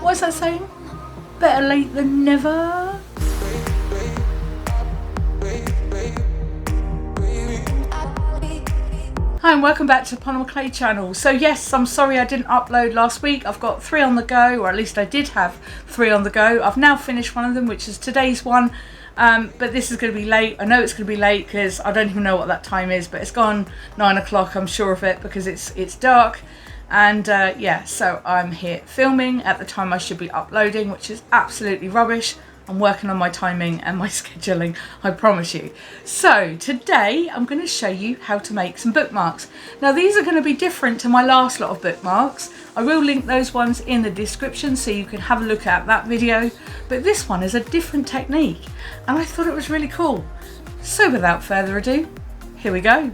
What's that saying? Better late than never. Hi and welcome back to the Polymer Clay channel. So yes, I'm sorry I didn't upload last week. I've got 3 on the go, or at least I did have 3 on the go. I've now finished one of them, which is today's one. But this is going to be late. I know it's going to be late because I don't even know what that time is, but it's gone 9 o'clock, I'm sure of it, because it's dark. And yeah, so I'm here filming at the time I should be uploading, which is absolutely rubbish. I'm working on my timing and my scheduling, I promise you. So today I'm going to show you how to make some bookmarks. Now these are going to be different to my last lot of bookmarks. I will link those ones in the description so you can have a look at that video. But this one is a different technique and I thought it was really cool. So without further ado, here we go.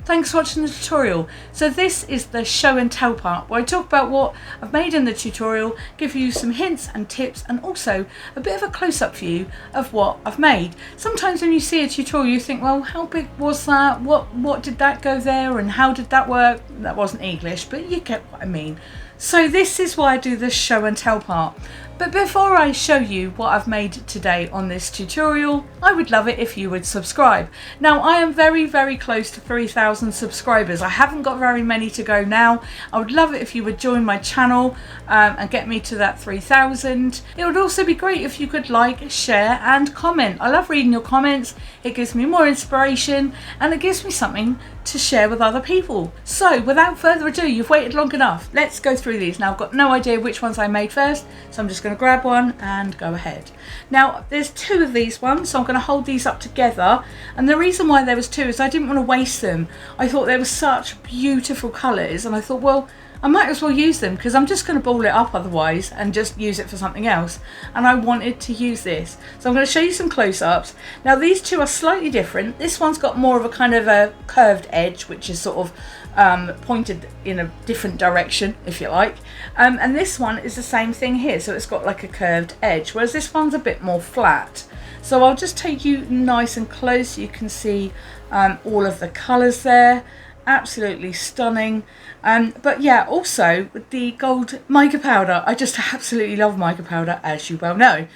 Thanks for watching the tutorial. So this is the show and tell part where I talk about what I've made in the tutorial, give you some hints and tips, and also a bit of a close-up view of what I've made. Sometimes when you see a tutorial you think, well, how big was that? What did that go there and how did that work? That wasn't English, but you get what I mean. So this is why I do the show and tell part. But before I show you what I've made today on this tutorial, I would love it if you would subscribe. Now I am very, very close to 3,000 subscribers. I haven't got very many to go now. I would love it if you would join my channel and get me to that 3,000. It would also be great if you could like, share and comment. I love reading your comments. It gives me more inspiration and it gives me something to share with other people. So without further ado, you've waited long enough. Let's go through these. Now I've got no idea which ones I made first, so I'm just going to grab one and go ahead. Now there's two of these ones, so I'm going to hold these up together, and the reason why there was two is I didn't want to waste them. I thought they were such beautiful colours and I thought, well, I might as well use them because I'm just going to ball it up otherwise and just use it for something else, and I wanted to use this. So I'm going to show you some close-ups. Now these two are slightly different. This one's got more of a kind of a curved edge, which is sort of pointed in a different direction, if you like, and this one is the same thing here, so it's got like a curved edge, whereas this one's a bit more flat. So I'll just take you nice and close so you can see all of the colours there. Absolutely stunning. But yeah, also with the gold mica powder, I just absolutely love mica powder, as you well know.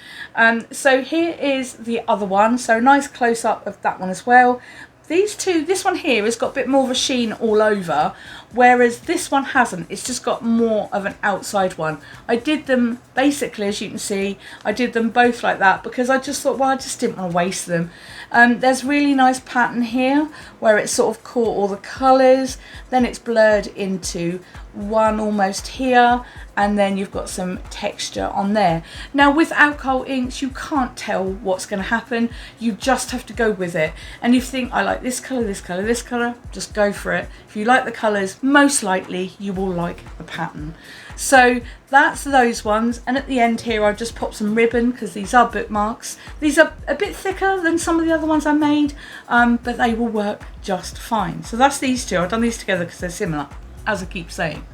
So here is the other one, so nice close-up of that one as well. These two, this one here has got a bit more of a sheen all over, whereas this one hasn't. It's just got more of an outside one. I did them basically, as you can see, I did them both like that because I just thought, well, I just didn't want to waste them. There's really nice pattern here where it sort of caught all the colours, then it's blurred into one almost here, and then you've got some texture on there. Now with alcohol inks you can't tell what's going to happen, you just have to go with it, and if you think I like this colour, this colour, this colour, just go for it. If you like the colours, most likely you will like the pattern. So that's those ones, and at the end here I've just popped some ribbon because these are bookmarks. These are a bit thicker than some of the other ones I made, but they will work just fine. So that's these two. I've done these together because they're similar, as I keep saying.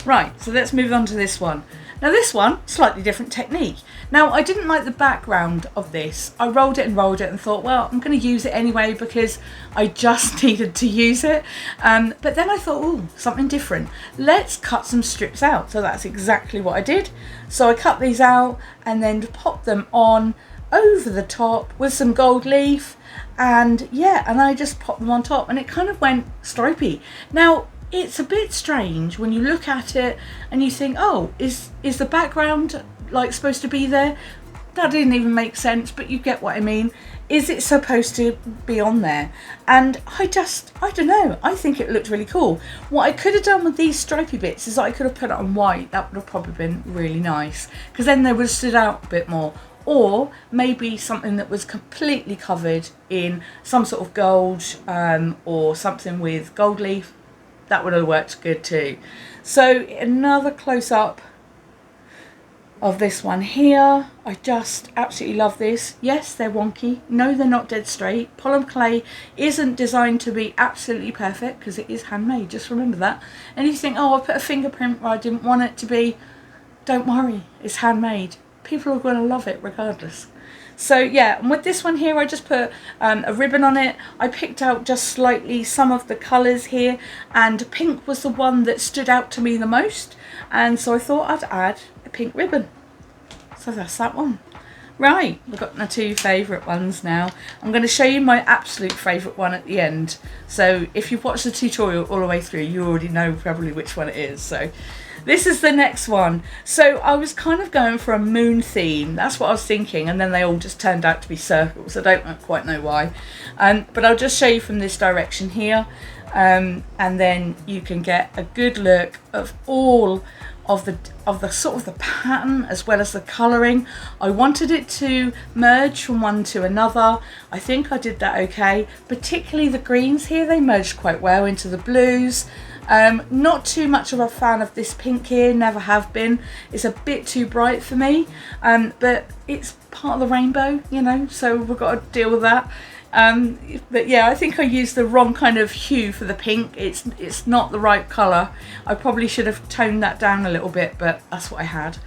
Right, so let's move on to this one. Now this one, slightly different technique. Now I didn't like the background of this. I rolled it and thought, well, I'm going to use it anyway because I just needed to use it. But then I thought, oh, something different. Let's cut some strips out. So that's exactly what I did. So I cut these out and then popped them on over the top with some gold leaf, and yeah, and I just popped them on top and it kind of went stripy. Now it's a bit strange when you look at it and you think, oh, is the background like supposed to be there? That didn't even make sense, but you get what I mean. Is it supposed to be on there? And I don't know, I think it looked really cool. What I could have done with these stripy bits is I could have put it on white. That would have probably been really nice because then they would have stood out a bit more. Or maybe something that was completely covered in some sort of gold, or something with gold leaf. That would have worked good too. So another close-up of this one here. I just absolutely love this. Yes, they're wonky. No, they're not dead straight. Polymer clay isn't designed to be absolutely perfect because it is handmade. Just remember that. And if you think, oh, I put a fingerprint where I didn't want it to be, don't worry, it's handmade. People are going to love it regardless. So yeah, and with this one here I just put a ribbon on it. I picked out just slightly some of the colours here, and pink was the one that stood out to me the most, and so I thought I'd add a pink ribbon. So that's that one. Right, we've got my two favourite ones now. I'm going to show you my absolute favourite one at the end. So if you've watched the tutorial all the way through, you already know probably which one it is. So this is the next one. So I was kind of going for a moon theme. That's what I was thinking, and then they all just turned out to be circles. I don't quite know why. But I'll just show you from this direction here. And then you can get a good look of all of the sort of the pattern as well as the colouring. I wanted it to merge from one to another. I think I did that okay. Particularly the greens here, they merged quite well into the blues. Not too much of a fan of this pink here, never have been. It's a bit too bright for me, but it's part of the rainbow, you know, so we've got to deal with that. But yeah, I think I used the wrong kind of hue for the pink. It's not the right colour. I probably should have toned that down a little bit, but that's what I had.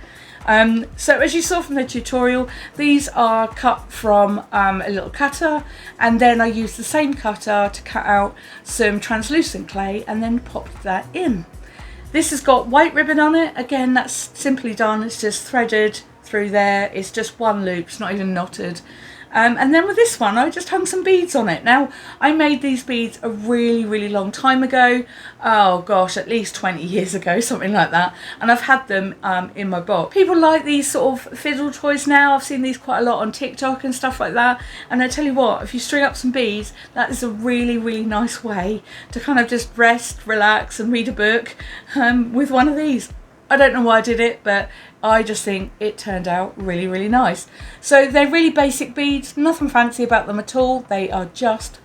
So as you saw from the tutorial, these are cut from a little cutter, and then I used the same cutter to cut out some translucent clay and then popped that in. This has got white ribbon on it. Again, that's simply done. It's just threaded through there. It's just one loop, it's not even knotted. And then with this one, I just hung some beads on it. Now, I made these beads a really long time ago. Oh gosh, at least 20 years ago, something like that. And I've had them in my box. People like these sort of fiddle toys now. I've seen these quite a lot on TikTok and stuff like that. And I tell you what, if you string up some beads, that is a really nice way to kind of just rest, relax and read a book with one of these. I don't know why I did it, but I just think it turned out really nice. So they're really basic beads, nothing fancy about them at all. They are just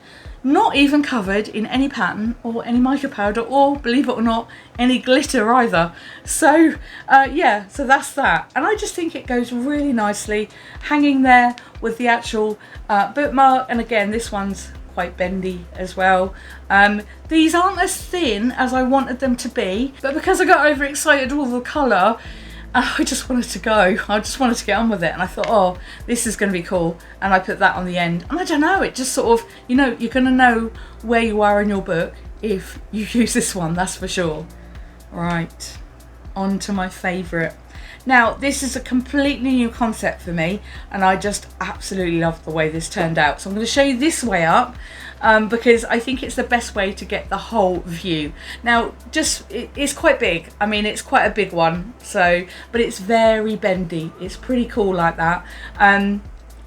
not even covered in any pattern or any mica powder or, believe it or not, any glitter either. So yeah, so that's that. And I just think it goes really nicely hanging there with the actual bookmark. And again, this one's quite bendy as well. These aren't as thin as I wanted them to be, but because I got overexcited with the colour, I just wanted to go. I just wanted to get on with it, and I thought, oh, this is going to be cool, and I put that on the end. And I don't know, it just sort of, you know, you're going to know where you are in your book if you use this one, that's for sure. Right, on to my favourite. Now, this is a completely new concept for me, and I just absolutely love the way this turned out. So I'm going to show you this way up, because I think it's the best way to get the whole view. Now, it's quite big. I mean, it's quite a big one, so, but it's very bendy. It's pretty cool like that.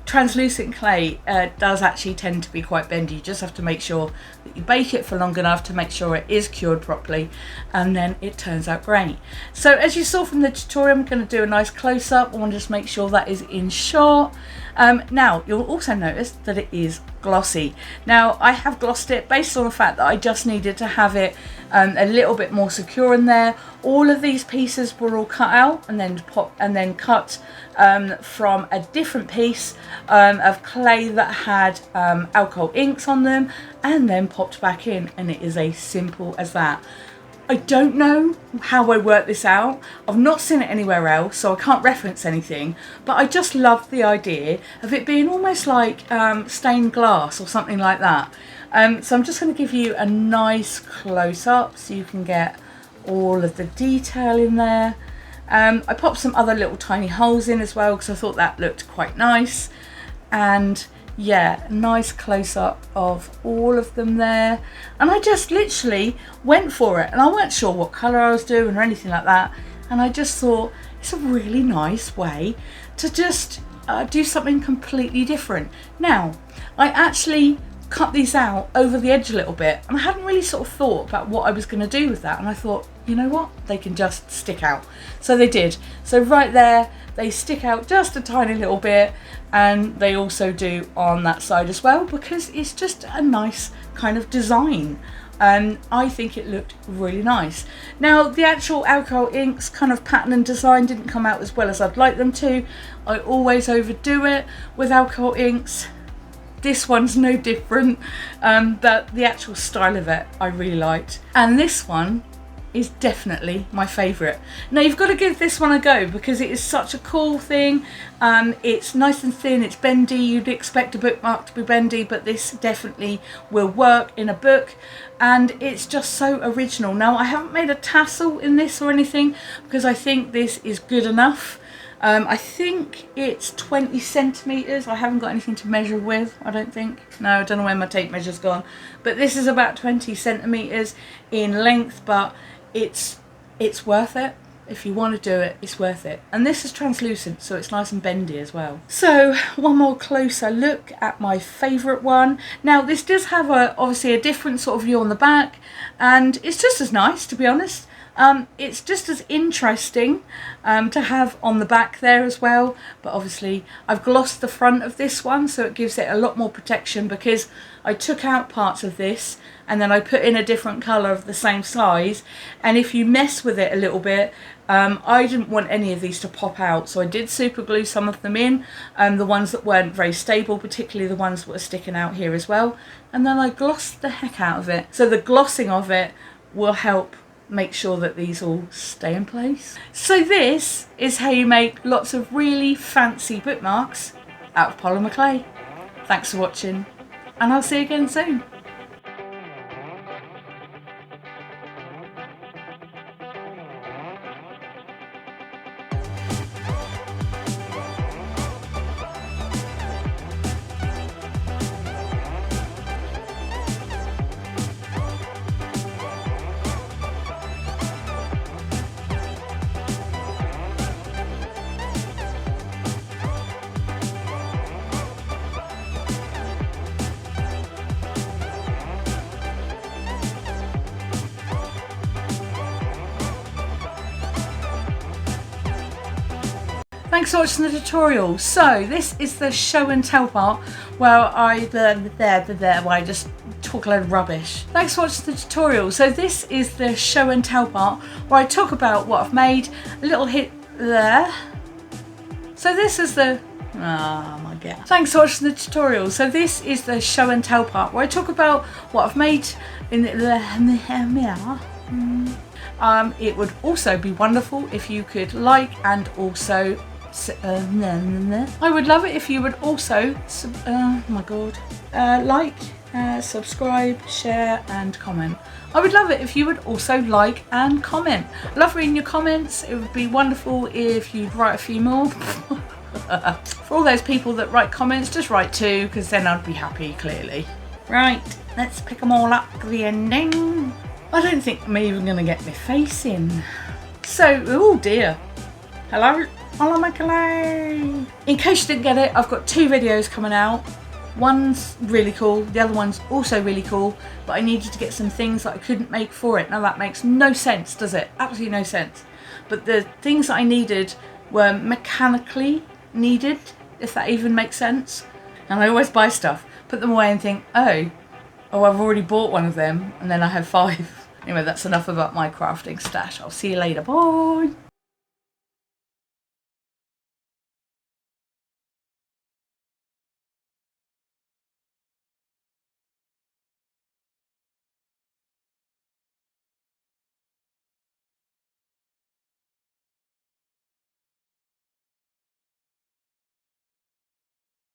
Translucent clay does actually tend to be quite bendy. You just have to make sure that you bake it for long enough to make sure it is cured properly, and then it turns out great. So as you saw from the tutorial, I'm going to do a nice close-up. I want to just make sure that is in shot. Now you'll also notice that it is glossy. Now I have glossed it based on the fact that I just needed to have it a little bit more secure in there. All of these pieces were all cut out and then cut from a different piece of clay that had alcohol inks on them, and then popped back in, and it is as simple as that. I don't know how I worked this out. I've not seen it anywhere else, so I can't reference anything, but I just love the idea of it being almost like stained glass or something like that. So I'm just going to give you a nice close-up so you can get all of the detail in there. I popped some other little tiny holes in as well because I thought that looked quite nice. And yeah, nice close-up of all of them there. And I just literally went for it, and I weren't sure what colour I was doing or anything like that. And I just thought it's a really nice way to just do something completely different. Now, I actually cut these out over the edge a little bit, and I hadn't really sort of thought about what I was going to do with that, and I thought, you know what, they can just stick out. So they did. So right there, they stick out just a tiny little bit, and they also do on that side as well, because it's just a nice kind of design. I think it looked really nice. Now, the actual alcohol inks kind of pattern and design didn't come out as well as I'd like them to. I always overdo it with alcohol inks. This one's no different, but the actual style of it I really liked. And this one is definitely my favourite. Now you've got to give this one a go because it is such a cool thing. It's nice and thin, it's bendy. You'd expect a bookmark to be bendy, but this definitely will work in a book, and it's just so original. Now I haven't made a tassel in this or anything because I think this is good enough. I think it's 20 centimetres. I haven't got anything to measure with, I don't think. No, I don't know where my tape measure's gone. But this is about 20 centimetres in length, but it's worth it. If you want to do it, it's worth it. And this is translucent, so it's nice and bendy as well. So one more closer look at my favourite one. Now this does have obviously a different sort of view on the back, and it's just as nice, to be honest. It's just as interesting to have on the back there as well, but obviously I've glossed the front of this one so it gives it a lot more protection, because I took out parts of this and then I put in a different colour of the same size, and if you mess with it a little bit, I didn't want any of these to pop out, so I did super glue some of them in, the ones that weren't very stable, particularly the ones that were sticking out here as well, and then I glossed the heck out of it. So the glossing of it will help make sure that these all stay in place. So this is how you make lots of really fancy bookmarks out of polymer clay. Thanks for watching, and I'll see you again soon. Thanks for watching the tutorial. So this is the show and tell part where I just talk a load of rubbish. Thanks for watching the tutorial. So this is the show and tell part where I talk about what I've made, a little hit there. So this is the oh my god. Thanks for watching the tutorial. So this is the show and tell part where I talk about what I've made in it would also be wonderful if you could like and also I would love it if you would also like, subscribe, share and comment. I would love it if you would also like and comment. I love reading your comments. It would be wonderful if you'd write a few more. For all those people that write comments, just write 2, because then I'd be happy, clearly. Right, let's pick them all up for the ending. I don't think I'm even going to get my face in. So, oh dear. Hello, polymer clay. In case you didn't get it, I've got 2 videos coming out. One's really cool, the other one's also really cool, but I needed to get some things that I couldn't make for it. Now that makes no sense, does it? Absolutely no sense. But the things that I needed were mechanically needed, if that even makes sense. And I always buy stuff, put them away and think, oh, I've already bought one of them, and then I have 5. Anyway, that's enough about my crafting stash. I'll see you later. Bye.